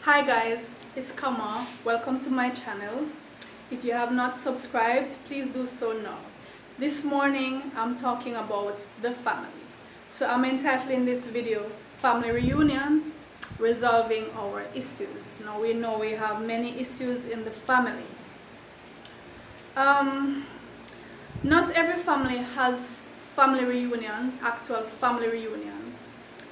Hi guys, it's Kamau. Welcome to my channel. If you have not subscribed, please do so now. This morning I'm talking about the family. So I'm entitling this video Family Reunion, Resolving Our Issues. Now we know we have many issues in the family. Not every family has family reunions, actual family reunions.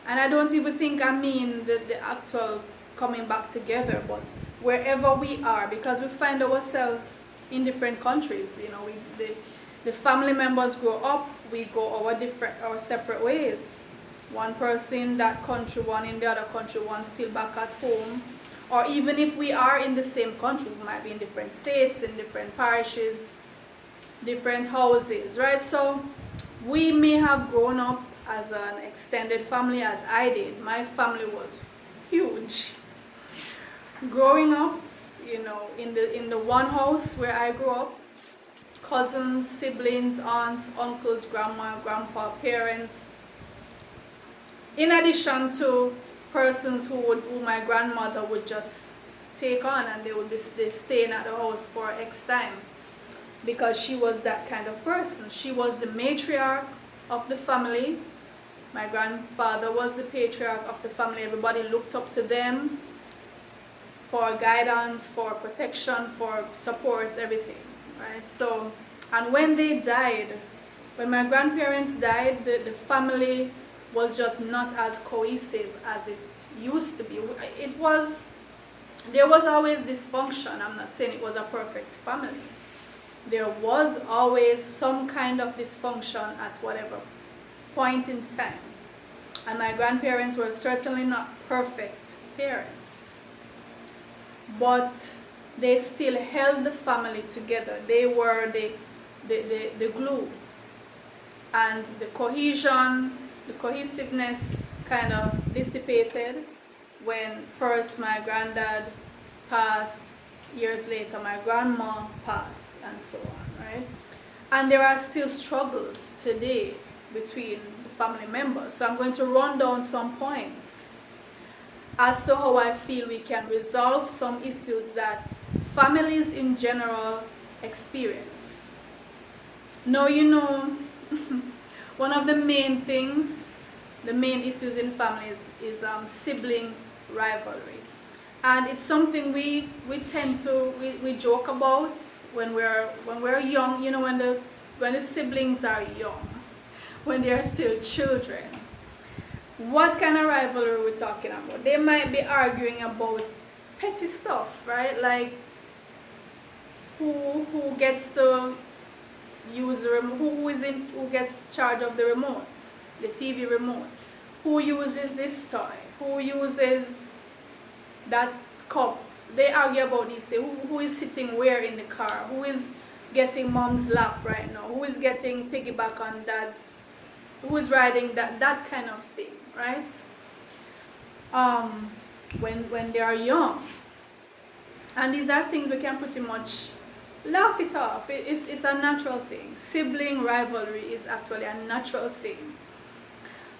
And I don't even think I mean the actual coming back together, but wherever we are, because we find ourselves in different countries, the family members grow up, we go our separate ways. One person in that country, one in the other country, one still back at home. Or even if we are in the same country, we might be in different states, in different parishes, different houses, right? So we may have grown up as an extended family, as I did. My family was huge. Growing up, in the one house where I grew up, cousins, siblings, aunts, uncles, grandma, grandpa, parents, in addition to persons who my grandmother would just take on, and they would be staying at the house for X time, because she was that kind of person. She was the matriarch of the family. My grandfather was the patriarch of the family. Everybody looked up to them for guidance, for protection, for support, everything, right? So, and when they died, when my grandparents died, the family was just not as cohesive as it used to be. There was always dysfunction. I'm not saying it was a perfect family. There was always some kind of dysfunction at whatever point in time. And my grandparents were certainly not perfect parents. But they still held the family together. They were the glue. And the cohesion, the cohesiveness kind of dissipated when first my granddad passed, years later my grandma passed, and so on, right? And there are still struggles today between the family members. So I'm going to run down some points as to how I feel we can resolve some issues that families in general experience. Now, one of the main things, the main issues in families is sibling rivalry. And it's something we joke about when we're young, when the siblings are young, when they're still children. What kind of rivalry are we talking about? They might be arguing about petty stuff, right? Like who gets to use the remote, who gets charge of the remote, the TV remote, who uses this toy, who uses that cup. They argue about this. Who is sitting where in the car? Who is getting mom's lap right now? Who is getting piggyback on dad's? Who is riding that kind of thing, right? When they are young. And these are things we can pretty much laugh it off. It's a natural thing. Sibling rivalry is actually a natural thing.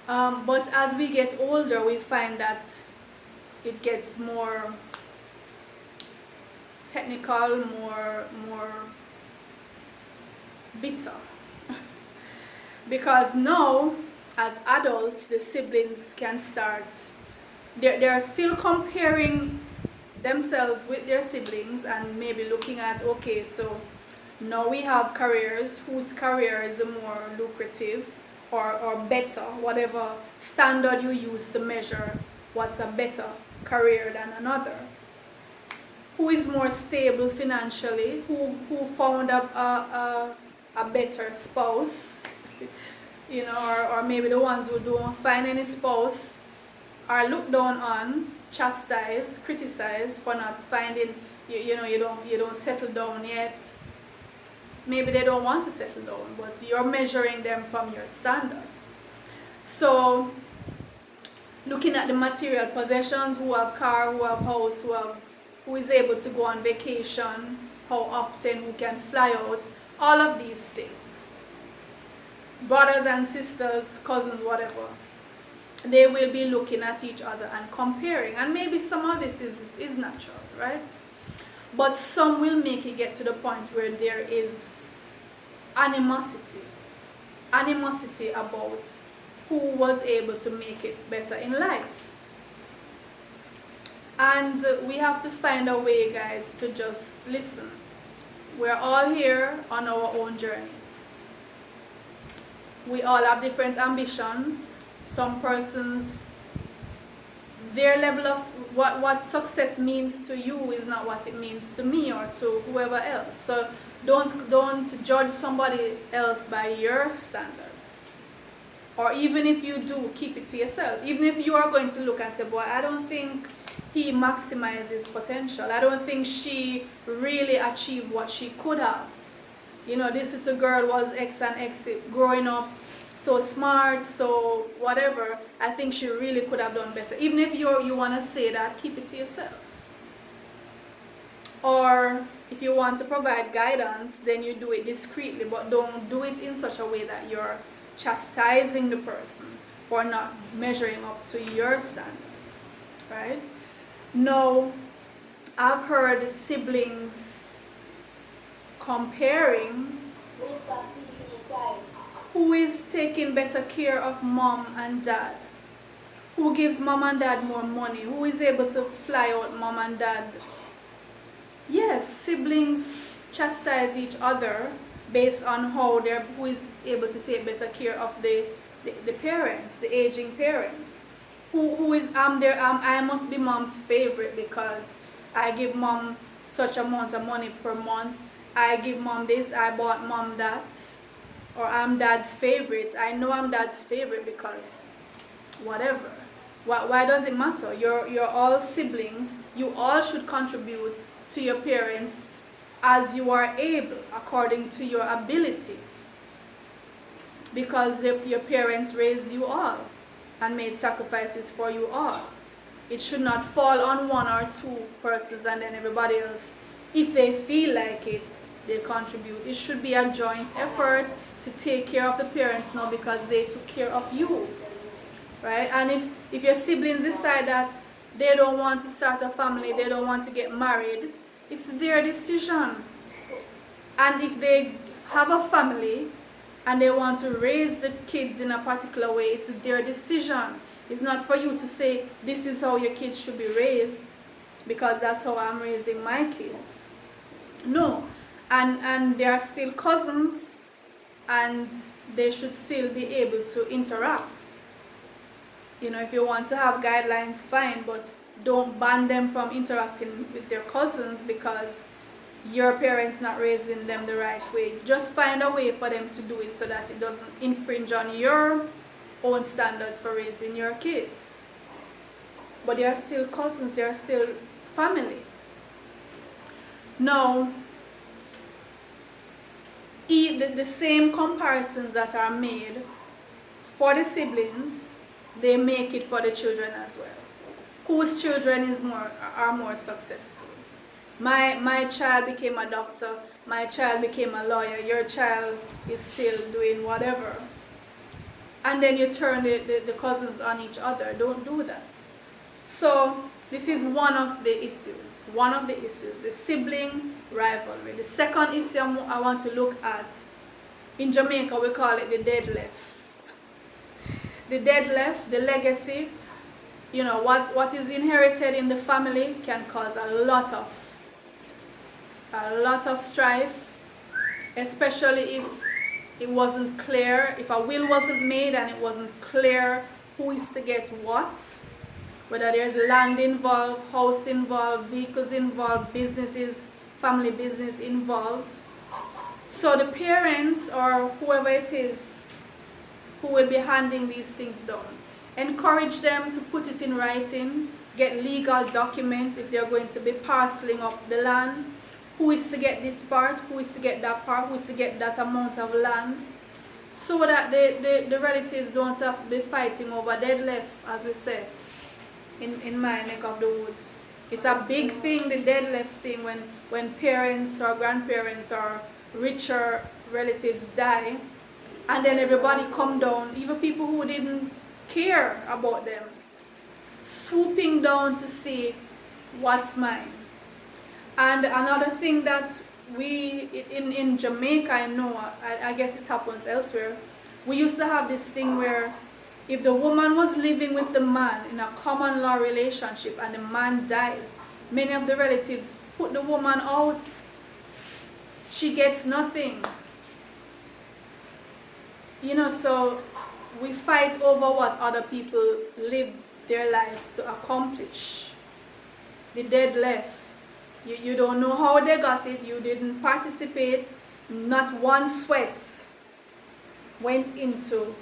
But as we get older, we find that it gets more technical, more bitter. Because now, as adults, the siblings can start, they're still comparing themselves with their siblings and maybe looking at, okay, so now we have careers, whose career is more lucrative or better, whatever standard you use to measure what's a better career than another. Who is more stable financially, who found a better spouse, or maybe the ones who don't find any spouse are looked down on, chastised, criticized for not finding, you don't settle down yet. Maybe they don't want to settle down, but you're measuring them from your standards. So looking at the material possessions, who have car, who have house, who is able to go on vacation, how often, who can fly out, all of these things. Brothers and sisters, cousins, whatever. they will be looking at each other and comparing. And maybe some of this is natural, right? But some will make it get to the point where there is animosity about who was able to make it better in life. And we have to find a way, guys, to just listen. We're all here on our own journeys. We all have different ambitions. Some persons, their level of what success means to you is not what it means to me or to whoever else. So don't judge somebody else by your standards. Or even if you do, keep it to yourself. Even if you are going to look and say, boy, I don't think he maximized his potential. I don't think she really achieved what she could have. You know, this little girl was X and X growing up, so smart, so whatever. I think she really could have done better. Even if you want to say that, keep it to yourself. Or if you want to provide guidance, then you do it discreetly, but don't do it in such a way that you're chastising the person for not measuring up to your standards, right? Now, I've heard siblings comparing who is taking better care of mom and dad, who gives mom and dad more money, who is able to fly out mom and dad. Yes, siblings chastise each other based on who is able to take better care of the parents, the aging parents. Who is I must be mom's favorite because I give mom such amount of money per month. I give mom this, I bought mom that. Or I'm dad's favorite. I know I'm dad's favorite because whatever. Why does it matter? You're all siblings. You all should contribute to your parents as you are able, according to your ability. Because your parents raised you all and made sacrifices for you all. It should not fall on one or two persons and then everybody else, if they feel like it, they contribute. It should be a joint effort to take care of the parents now because they took care of you, right? And if your siblings decide that they don't want to start a family, they don't want to get married, it's their decision. And if they have a family and they want to raise the kids in a particular way, it's their decision. It's not for you to say, this is how your kids should be raised, because that's how I'm raising my kids. No. And they are still cousins, and they should still be able to interact. You know, if you want to have guidelines, fine, but don't ban them from interacting with their cousins because your parents not raising them the right way. Just find a way for them to do it so that it doesn't infringe on your own standards for raising your kids. But they are still cousins, they are still family. Now, the same comparisons that are made for the siblings, they make it for the children as well. Whose children are more successful? My child became a doctor, my child became a lawyer, your child is still doing whatever. And then you turn the cousins on each other. Don't do that. So this is one of the issues, the sibling rivalry. The second issue I want to look at, in Jamaica we call it the dead left. The dead left, the legacy, you know, what is inherited in the family can cause a lot of strife, especially if it wasn't clear, if a will wasn't made and it wasn't clear who is to get what, whether there's land involved, house involved, vehicles involved, businesses, family business involved. So the parents or whoever it is who will be handing these things down, encourage them to put it in writing, get legal documents if they're going to be parceling up the land. Who is to get this part, who is to get that part, who is to get that amount of land, so that the relatives don't have to be fighting over dead left, as we say, in my neck of the woods. It's a big thing, the dead left thing, when parents or grandparents or richer relatives die, and then everybody come down, even people who care about them, swooping down to see what's mine. And another thing that we, in Jamaica, I know, I guess it happens elsewhere, we used to have this thing where if the woman was living with the man in a common law relationship and the man dies, many of the relatives put the woman out. She gets nothing. You know, so we fight over what other people live their lives to accomplish. The dead left. You don't know how they got it. You didn't participate. Not one sweat went into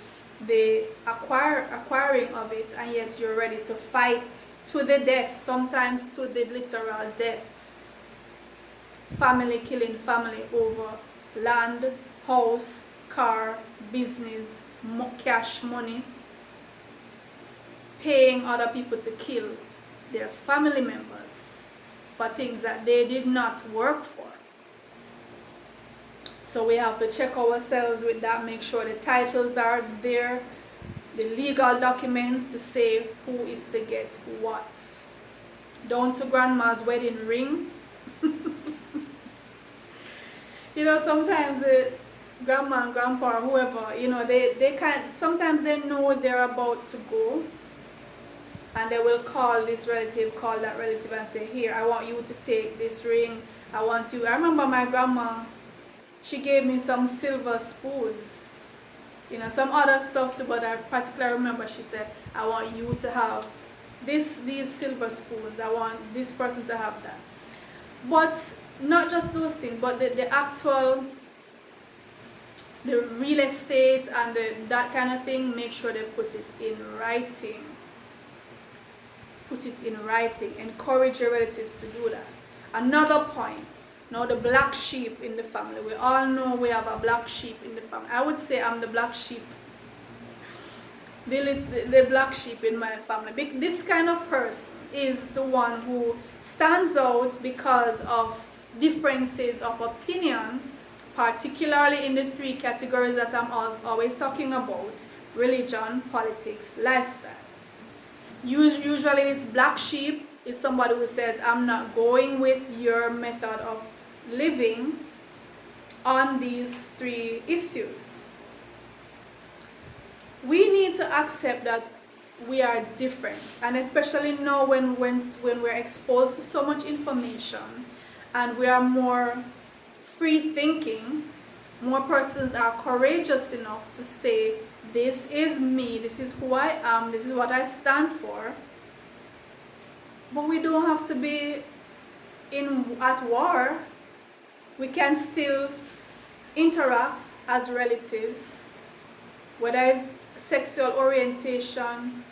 the acquiring of it, and yet you're ready to fight to the death, sometimes to the literal death. Family killing family over land, house, car, business, cash, money. Paying other people to kill their family members for things that they did not work for. So we have to check ourselves with that, make sure the titles are there, the legal documents to say who is to get what. Down to grandma's wedding ring. You know, sometimes grandma and grandpa or whoever, you know, they can't, sometimes they know they're about to go, and they will call this relative, call that relative and say, here, I want you to take this ring. I remember my grandma, she gave me some silver spoons, you know, some other stuff too, but I particularly remember she said, I want you to have these silver spoons. I want this person to have that. But not just those things, but the actual, the real estate and that kind of thing, make sure they put it in writing. Put it in writing. Encourage your relatives to do that. Another point, now the black sheep in the family. We all know we have a black sheep in the family. I would say I'm the black sheep. The black sheep in my family. This kind of person is the one who stands out because of differences of opinion, particularly in the three categories that I'm always talking about: religion, politics, lifestyle. Usually this black sheep is somebody who says, I'm not going with your method of living on these three issues. We need to accept that we are different, and especially now when we're exposed to so much information and we are more free thinking, more persons are courageous enough to say, this is me, this is who I am, this is what I stand for. But we don't have to be at war. We can still interact as relatives, whether it's sexual orientation,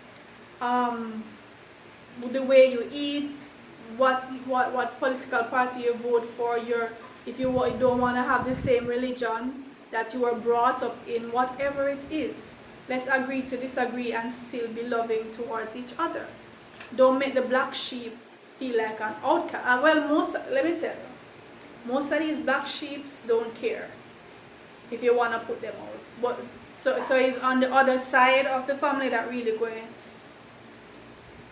the way you eat, what political party you vote for, if you don't want to have the same religion that you were brought up in, whatever it is. Let's agree to disagree and still be loving towards each other. Don't make the black sheep feel like an outcast. Well, let me tell you, most of these black sheeps don't care if you want to put them out. But so it's on the other side of the family that really going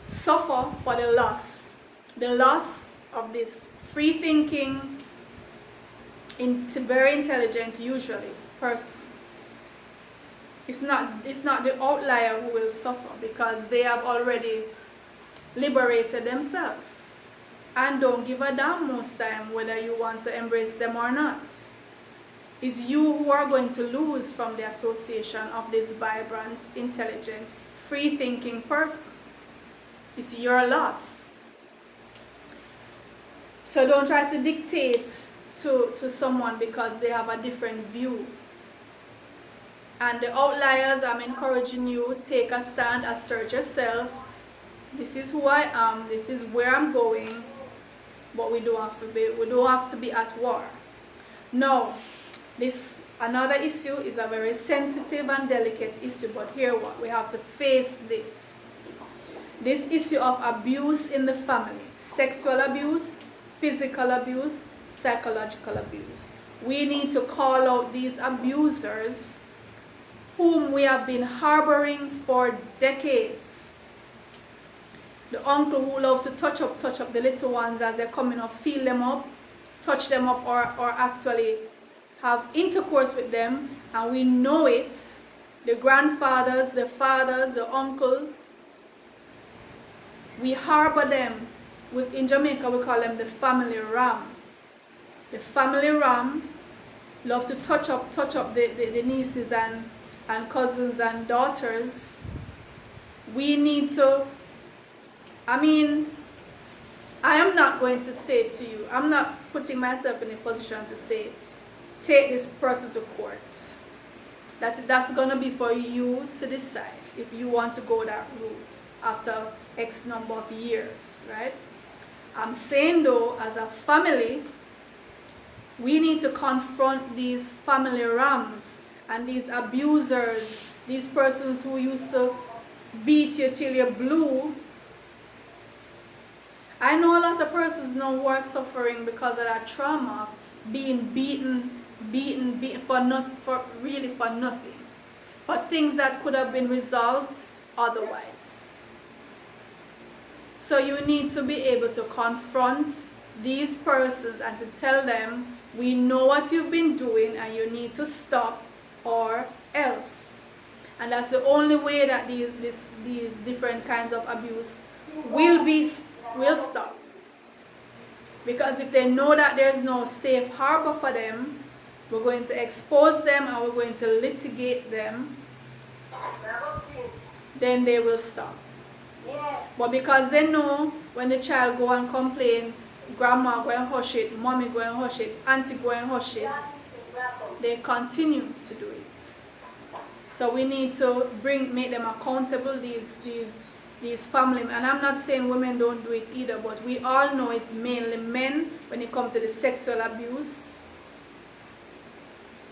to suffer for the loss of this free thinking, very intelligent, usually, person. It's not the outlier who will suffer, because they have already liberated themselves and don't give a damn most time whether you want to embrace them or not. It's you who are going to lose from the association of this vibrant, intelligent, free-thinking person. It's your loss. So don't try to dictate to someone because they have a different view. And the outliers, I'm encouraging you, take a stand, assert yourself. This is who I am, this is where I'm going, but we don't have to be at war. Now, another issue is a very sensitive and delicate issue, but here what we have to face this issue of abuse in the family: sexual abuse, physical abuse, psychological abuse. We need to call out these abusers whom we have been harboring for decades. The uncle who loves to touch up the little ones as they're coming up, feel them up, touch them up, or actually have intercourse with them, and we know it. The grandfathers, the fathers, the uncles, we harbor them. In Jamaica, we call them the family ram. The family ram love to touch up the nieces and cousins and daughters. We need to, I am not going to say to you, I'm not putting myself in a position to say, take this person to court. That's going to be for you to decide if you want to go that route after X number of years, right? I'm saying though, as a family, we need to confront these family rams and these abusers, these persons who used to beat you till you're blue. I know a lot of persons now who are suffering because of that trauma, being beaten for nothing, for things that could have been resolved otherwise. So you need to be able to confront these persons and to tell them, we know what you've been doing and you need to stop or else. And that's the only way that these different kinds of abuse will stop. Because if they know that there's no safe harbor for them, we're going to expose them and we're going to litigate them, then they will stop. But because they know when the child go and complain, grandma go and hush it, mommy go and hush it, auntie go and hush it, they continue to do it. So we need to make them accountable, these family, and I'm not saying women don't do it either, but we all know it's mainly men when it comes to the sexual abuse,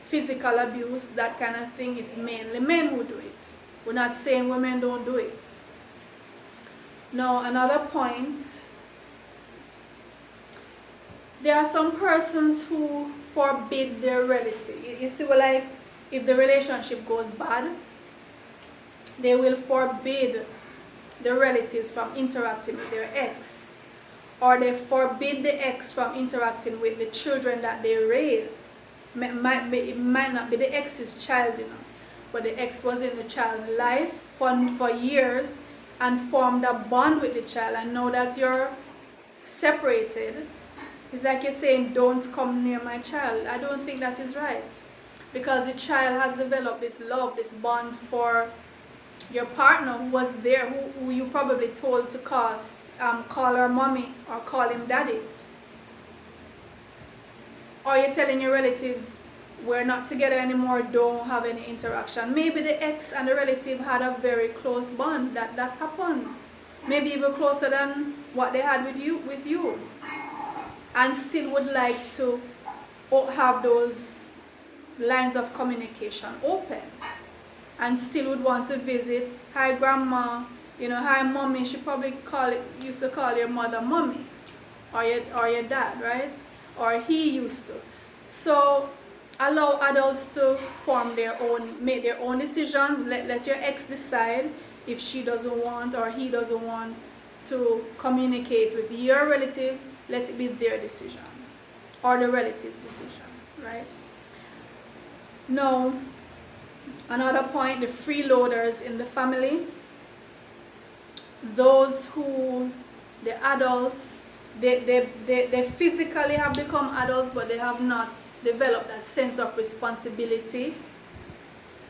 physical abuse, that kind of thing. It's mainly men who do it. We're not saying women don't do it. Now, another point, there are some persons who forbid their relative. You see, well, like, if the relationship goes bad, they will forbid the relatives from interacting with their ex, or they forbid the ex from interacting with the children that they raised. It might not be the ex's child, but the ex was in the child's life for years and formed a bond with the child, and now that you're separated, it's like you're saying, don't come near my child. I don't think that is right, because the child has developed this love, this bond for your partner who was there, who you probably told to call her mommy or call him daddy. Or you're telling your relatives, we're not together anymore, don't have any interaction. Maybe the ex and the relative had a very close bond. That happens. Maybe even closer than what they had with you. And still would like to have those lines of communication open. And still would want to visit. Hi grandma, hi mommy. She probably used to call your mother mommy, or your dad, right? Or he used to. So allow adults to make their own decisions. Let your ex decide if she doesn't want or he doesn't want to communicate with your relatives. Let it be their decision, or the relative's decision, right? Now, another point, the freeloaders in the family, those who, the adults, they physically have become adults, but they have not developed that sense of responsibility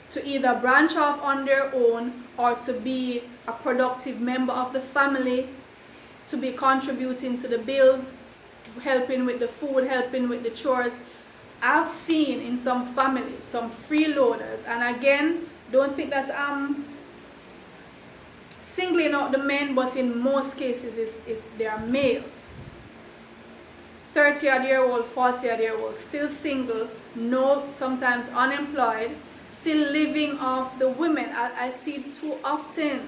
to either branch off on their own or to be a productive member of the family, to be contributing to the bills, helping with the food, helping with the chores. I've seen in some families some freeloaders, and again, don't think that I'm singling out the men, but in most cases they are males. 30-odd-year-old, 40-odd-year-old, still single, sometimes unemployed, still living off the women. I see it too often.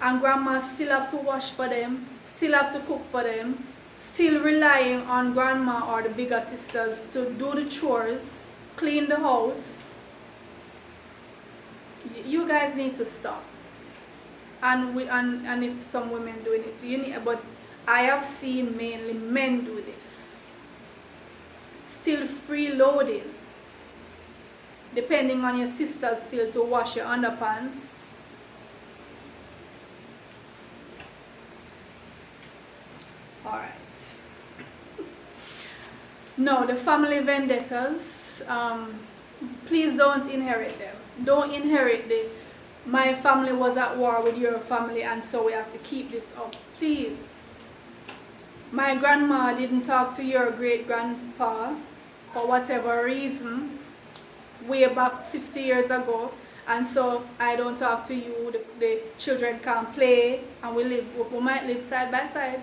And grandmas still have to wash for them, still have to cook for them, still relying on grandma or the bigger sisters to do the chores, clean the house. you guys need to stop. And if some women doing it, you need, but I have seen mainly men do this. Still freeloading, depending on your sister, still to wash your underpants. Alright. No, the family vendettas, please don't inherit them. Don't inherit my family was at war with your family and so we have to keep this up. Please. My grandma didn't talk to your great-grandpa for whatever reason way back 50 years ago, and so I don't talk to you. The children can't play and we might live side by side.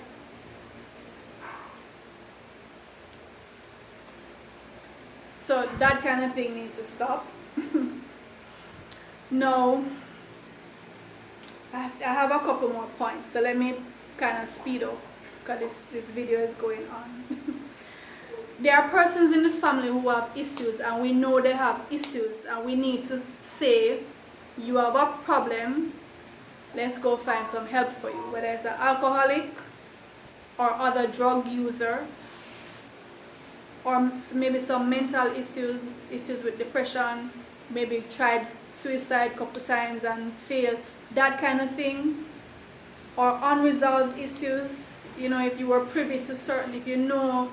So that kind of thing needs to stop. No, I have a couple more points, so let me kind of speed up because this video is going on. There are persons in the family who have issues, and we know they have issues, and we need to say, you have a problem, let's go find some help for you, whether it's an alcoholic or other drug user, or maybe some mental issues with depression, maybe tried suicide a couple times and failed, that kind of thing, or unresolved issues. You know, if you were privy to certain, if you know,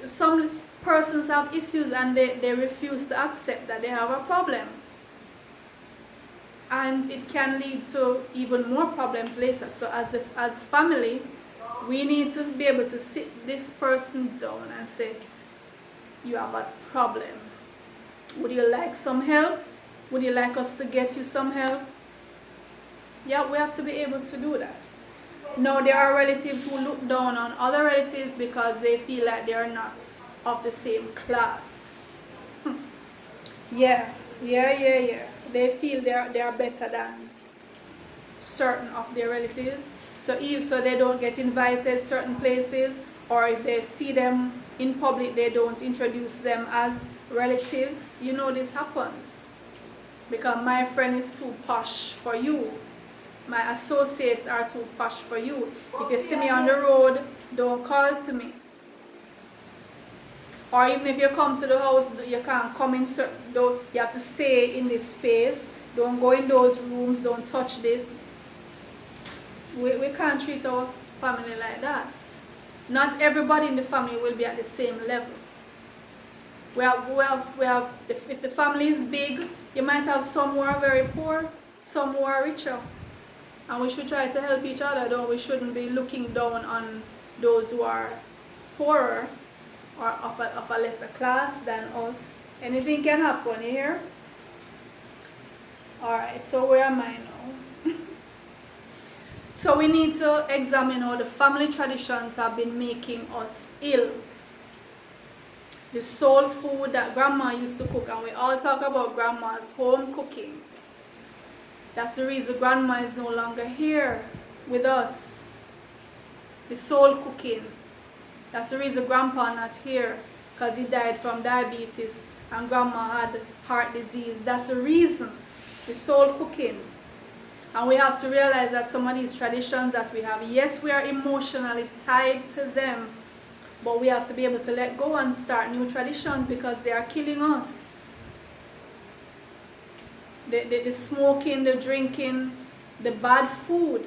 some persons have issues and they refuse to accept that they have a problem. And it can lead to even more problems later. So as family, we need to be able to sit this person down and say, you have a problem. Would you like some help? Would you like us to get you some help? Yeah, we have to be able to do that. Now, there are relatives who look down on other relatives because they feel like they are not of the same class. Yeah. They feel they are better than certain of their relatives. So they don't get invited certain places, or if they see them in public, they don't introduce them as relatives. You know this happens because my friend is too posh for you. My associates are too posh for you. If you see me on the road, don't call to me. Or even if you come to the house, you can't come in certain, you have to stay in this space. Don't go in those rooms, don't touch this. We can't treat our family like that. Not everybody in the family will be at the same level. We have if the family is big, you might have some who are very poor, some who are richer. And we should try to help each other, though we shouldn't be looking down on those who are poorer or of a lesser class than us. Anything can happen here. Alright, so where am I now? So we need to examine how the family traditions have been making us ill. The soul food that grandma used to cook, and we all talk about grandma's home cooking. That's the reason grandma is no longer here with us. The soul cooking. That's the reason grandpa not here, because he died from diabetes and grandma had heart disease. That's the reason. The soul cooking. And we have to realize that some of these traditions that we have, yes, we are emotionally tied to them, but we have to be able to let go and start new traditions because they are killing us. The smoking, the drinking, the bad food.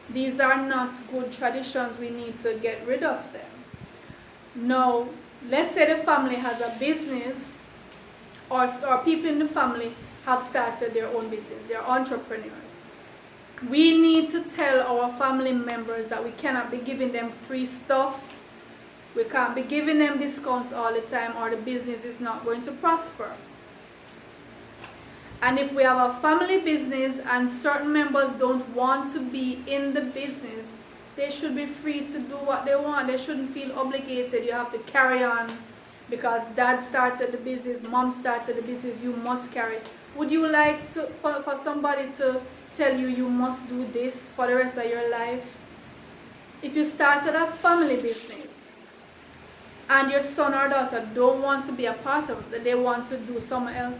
These are not good traditions. We need to get rid of them. Now, let's say the family has a business, or people in the family have started their own business. They're entrepreneurs. We need to tell our family members that we cannot be giving them free stuff. We can't be giving them discounts all the time, or the business is not going to prosper. And if we have a family business and certain members don't want to be in the business, they should be free to do what they want. They shouldn't feel obligated. You have to carry on because dad started the business, mom started the business, you must carry it. Would you like for somebody to tell you you must do this for the rest of your life? If you started a family business, and your son or daughter don't want to be a part of it, they want to do something else,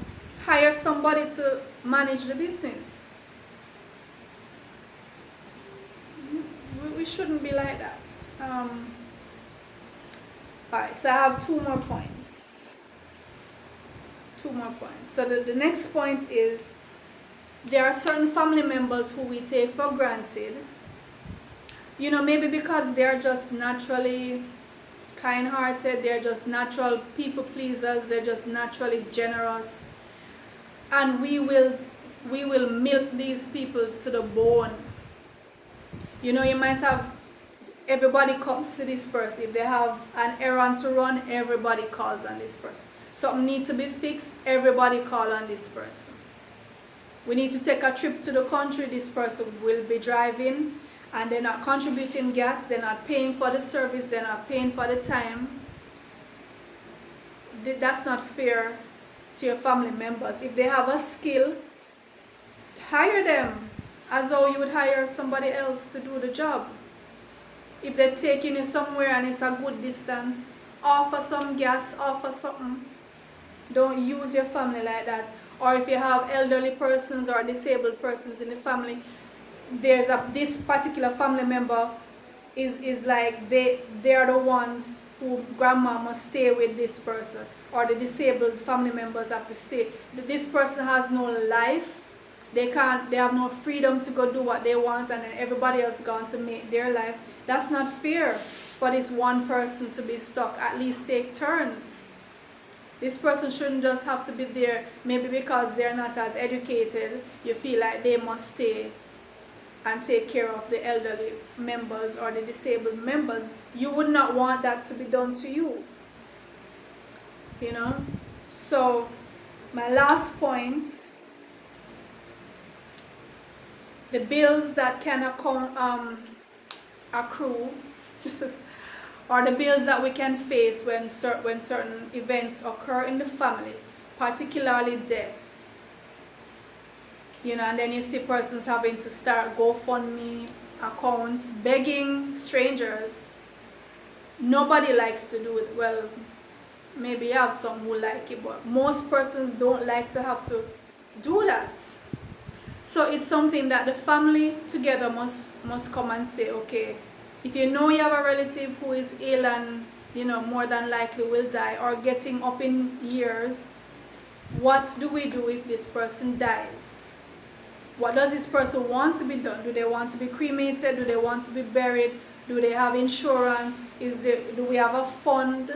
hire somebody to manage the business. We shouldn't be like that. Alright, so I have two more points. So the next point is, there are certain family members who we take for granted. You know, maybe because they're just naturally kind-hearted, they're just natural people pleasers, they're just naturally generous. And we will milk these people to the bone. You know, you might have, everybody comes to this person. If they have an errand to run, everybody calls on this person. Something needs to be fixed, everybody calls on this person. We need to take a trip to the country, this person will be driving, and they're not contributing gas, they're not paying for the service, they're not paying for the time. That's not fair to your family members. If they have a skill, hire them as though you would hire somebody else to do the job. If they're taking you somewhere and it's a good distance, offer some gas, offer something. Don't use your family like that. Or if you have elderly persons or disabled persons in the family, this particular family member is like they are the ones who grandma must stay with this person, or the disabled family members have to stay. This person has no life. They have no freedom to go do what they want, and then everybody else gone to make their life. That's not fair for this one person to be stuck. At least take turns. This person shouldn't just have to be there, maybe because they're not as educated, you feel like they must stay and take care of the elderly members or the disabled members. You would not want that to be done to you. You know? So, my last point, the bills that can accrue or the bills that we can face when certain events occur in the family, particularly death. You know, and then you see persons having to start GoFundMe accounts, begging strangers. Nobody likes to do it. Well, maybe you have some who like it, but most persons don't like to have to do that. So it's something that the family together must come and say, okay, if you know you have a relative who is ill and, you know, more than likely will die or getting up in years, what do we do if this person dies? What does this person want to be done? Do they want to be cremated? Do they want to be buried? Do they have insurance? Do we have a fund?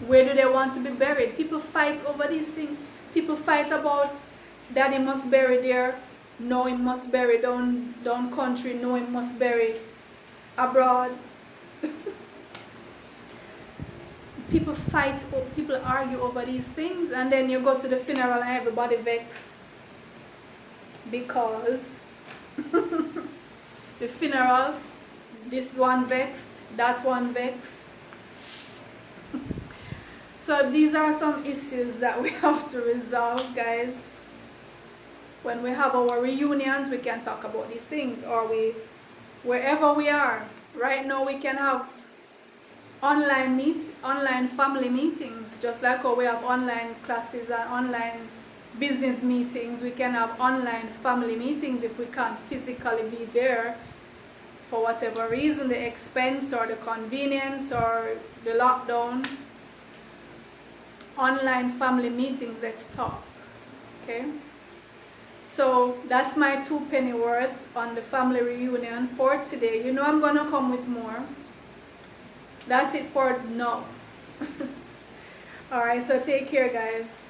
Where do they want to be buried? People fight over these things. People fight about daddy must bury there. No, he must bury down country. No, he must bury abroad. People fight, people argue over these things, and then you go to the funeral and everybody vex because the funeral, this one vex, that one vex. So these are some issues that we have to resolve, guys. When we have our reunions, we can talk about these things, or wherever we are. Right now we can have online family meetings, just like how we have online classes and online business meetings. We can have online family meetings if we can't physically be there for whatever reason, the expense or the convenience or the lockdown. Online family meetings, let's talk. Okay? So that's my 2 penny worth on the family reunion for today. You know I'm gonna come with more. That's it for now. Alright, so take care, guys.